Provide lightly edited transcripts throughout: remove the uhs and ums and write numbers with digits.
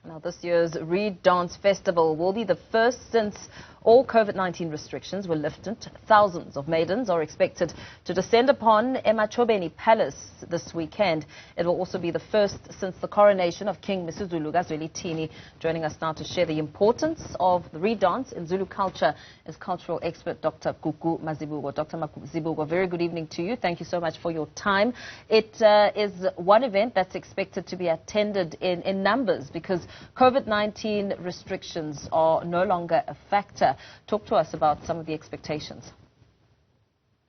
Now, this year's Reed Dance Festival will be the first since all COVID-19 restrictions were lifted. Thousands of maidens are expected to descend upon Emachobeni Palace this weekend. It will also be the first since the coronation of King Zulu Zwelithini. Joining us now to share the importance of the Reed dance in Zulu culture is cultural expert Dr. Gugu Mazibuko. Dr. Mazibuko, very good evening to you. Thank you so much for your time. It is one event that's expected to be attended in numbers because COVID-19 restrictions are no longer a factor. Talk to us about some of the expectations.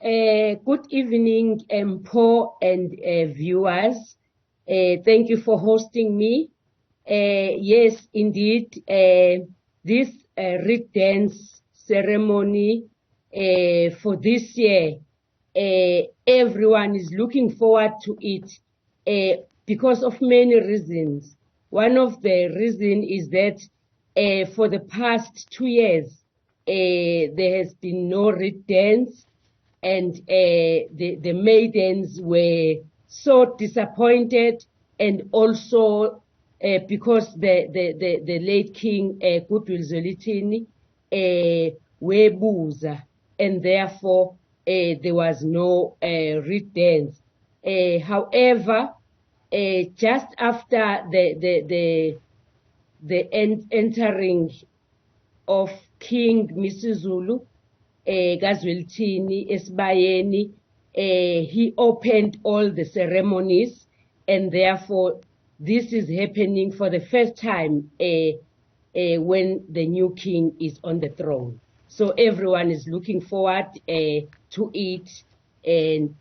Good evening, Paul and viewers. Thank you for hosting me. Yes, indeed, this Reed dance ceremony for this year, everyone is looking forward to it because of many reasons. One of the reasons is that for the past 2 years, there has been no Reed dance, and the maidens were so disappointed, and also because the late King Gugu Zwelithini webuza, and therefore there was no Reed dance. However, just after the entering of King Zulu Zwelithini Esibayeni, he opened all the ceremonies, and therefore this is happening for the first time when the new king is on the throne. So everyone is looking forward to it, and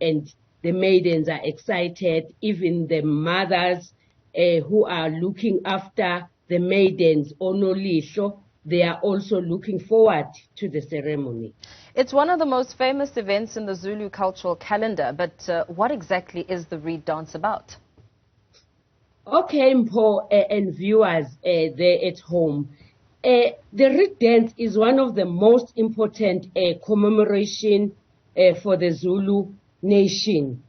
the maidens are excited. Even the mothers who are looking after the maidens, Onolisho, they are also looking forward to the ceremony. It's one of the most famous events in the Zulu cultural calendar, but what exactly is the Reed dance about? Okay, Mpo and viewers there at home, the Reed dance is one of the most important commemoration for the Zulu nation.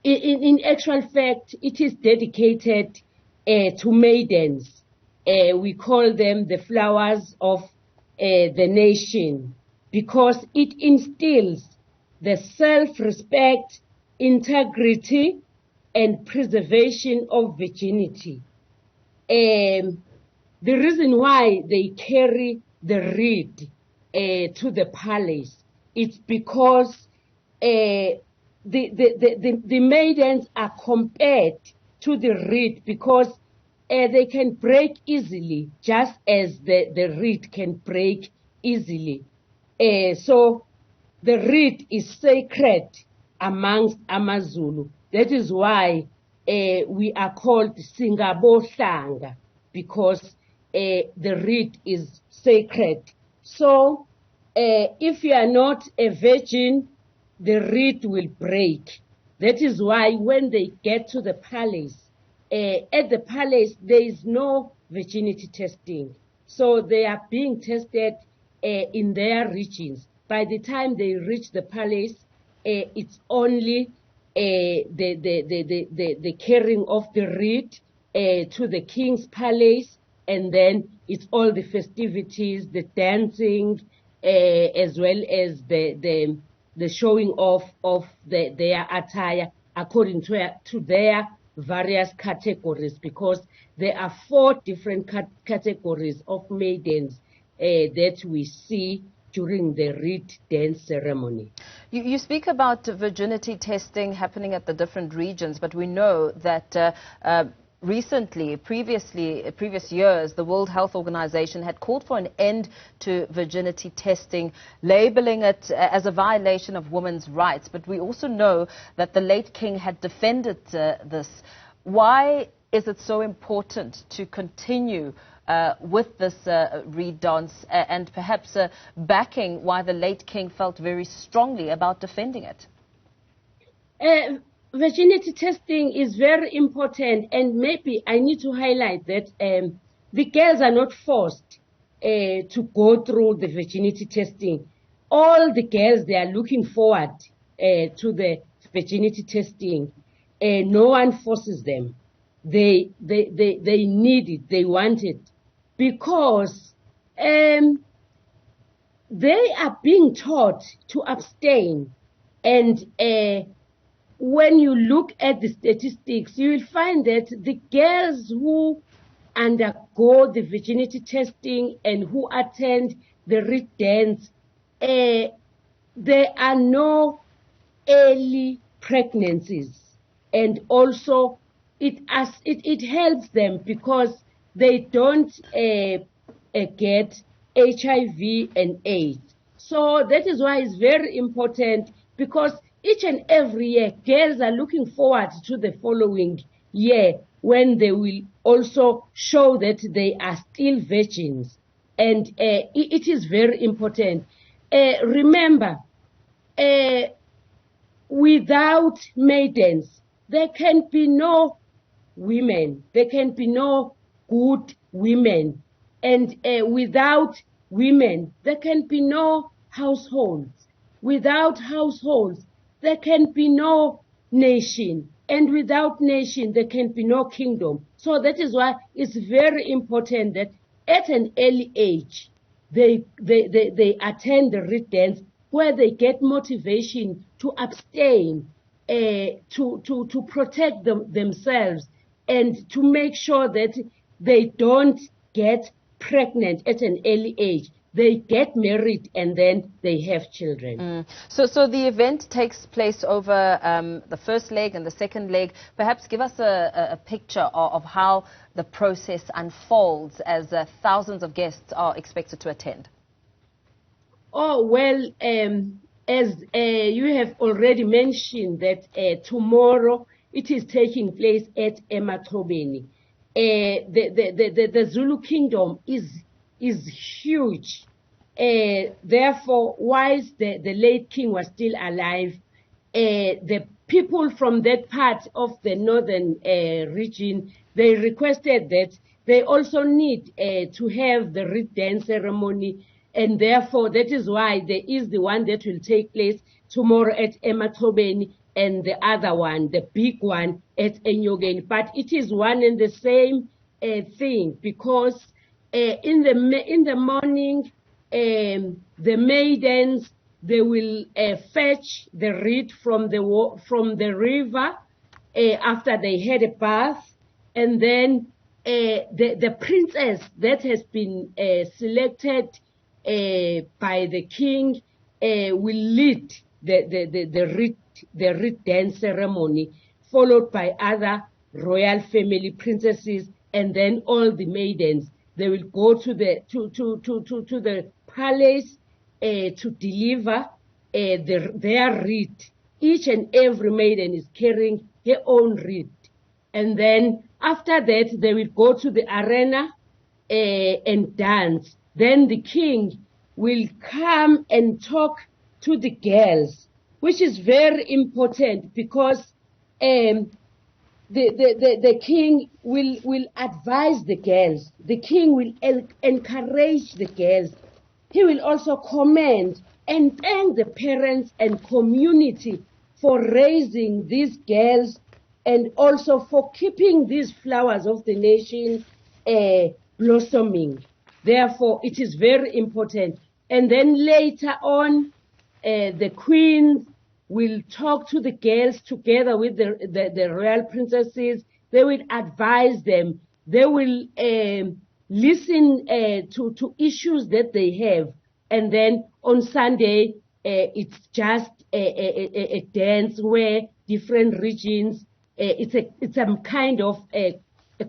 In actual fact, it is dedicated to maidens. We call them the flowers of the nation because it instills the self-respect, integrity, and preservation of virginity. The reason why they carry the reed to the palace, it's because the maidens are compared to the reed because they can break easily, just as the reed can break easily. So the reed is sacred amongst AmaZulu. That is why we are called Singabohlanga, because the reed is sacred. So if you are not a virgin, the reed will break. That is why when they get to the palace, at the palace, there is no virginity testing. So they are being tested in their regions. By the time they reach the palace, it's only the carrying of the reed to the king's palace, and then it's all the festivities, the dancing, as well as the showing off of their attire according to their various categories, because there are 4 different categories of maidens that we see during the Reed dance ceremony. You speak about virginity testing happening at the different regions, but we know that previous years, the World Health Organization had called for an end to virginity testing, labeling it as a violation of women's rights. But we also know that the late king had defended this. Why is it so important to continue with this Reed dance and perhaps backing why the late king felt very strongly about defending it? Virginity testing is very important, and maybe I need to highlight that the girls are not forced to go through the virginity testing. All the girls, they are looking forward to the virginity testing. No one forces them. they need it, they want it, because they are being taught to abstain. And when you look at the statistics, you will find that the girls who undergo the virginity testing and who attend the reed dance, there are no early pregnancies. And also it helps them because they don't get HIV and AIDS. So that is why it's very important, because each and every year girls are looking forward to the following year when they will also show that they are still virgins. And it is very important. Remember, without maidens, there can be no women. There can be no good women. And without women, there can be no households. Without households, there can be no nation. And without nation, there can be no kingdom. So that is why it's very important that at an early age, they attend the reed dance, where they get motivation to abstain, to protect themselves, and to make sure that they don't get pregnant at an early age. They get married and then they have children. So the event takes place over the first leg and the second leg. Perhaps give us a picture of how the process unfolds as thousands of guests are expected to attend. Oh, well, as you have already mentioned that tomorrow it is taking place at Emathobeni. The Zulu kingdom is huge. Therefore, whilst the late king was still alive, the people from that part of the northern region, they requested that they also need to have the reed dance ceremony, and therefore that is why there is the one that will take place tomorrow at Emathobeni, and the other one, the big one, at Enyogeni. But it is one and the same thing, because in the morning, the maidens, they will fetch the reed from the river after they had a bath, and then the princess that has been selected by the king will lead the reed dance ceremony, followed by other royal family princesses, and then all the maidens. They will go to the palace to deliver their reed. Each and every maiden is carrying her own reed. And then after that, they will go to the arena and dance. Then the king will come and talk to the girls, which is very important, because the king will advise the girls. The king will encourage the girls. He will also commend and thank the parents and community for raising these girls, and also for keeping these flowers of the nation blossoming. Therefore, it is very important. And then later on, the queen will talk to the girls together with the royal princesses. They will advise them. They will listen to issues that they have. And then on Sunday, it's just a dance where different regions, it's a kind of a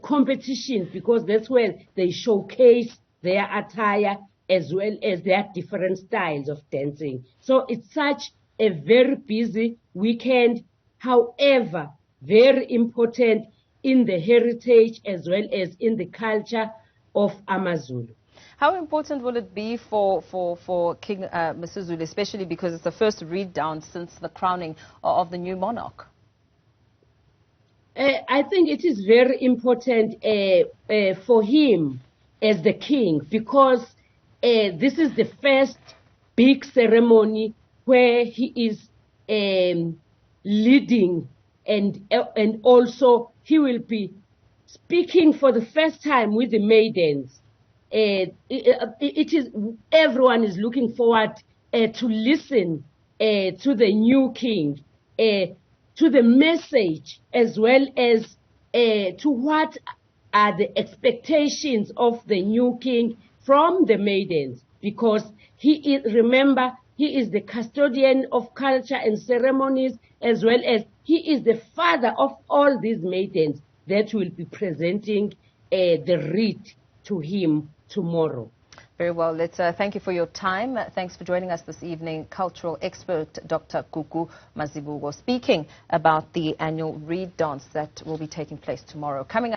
competition, because that's where they showcase their attire as well as their different styles of dancing. So it's such a very busy weekend, however, very important in the heritage as well as in the culture of AmaZulu. How important will it be for King Msizulu, especially because it's the first reed dance since the crowning of the new monarch? I think it is very important for him as the king, because this is the first big ceremony where he is leading, and also he will be speaking for the first time with the maidens. Everyone is looking forward to listen to the new king, to the message, as well as to what are the expectations of the new king from the maidens, because remember, he is the custodian of culture and ceremonies, as well as he is the father of all these maidens that will be presenting the wreath to him tomorrow. Very well. Let's thank you for your time. Thanks for joining us this evening, cultural expert Dr. Gugu Mazibuko, speaking about the annual reed dance that will be taking place tomorrow. Coming up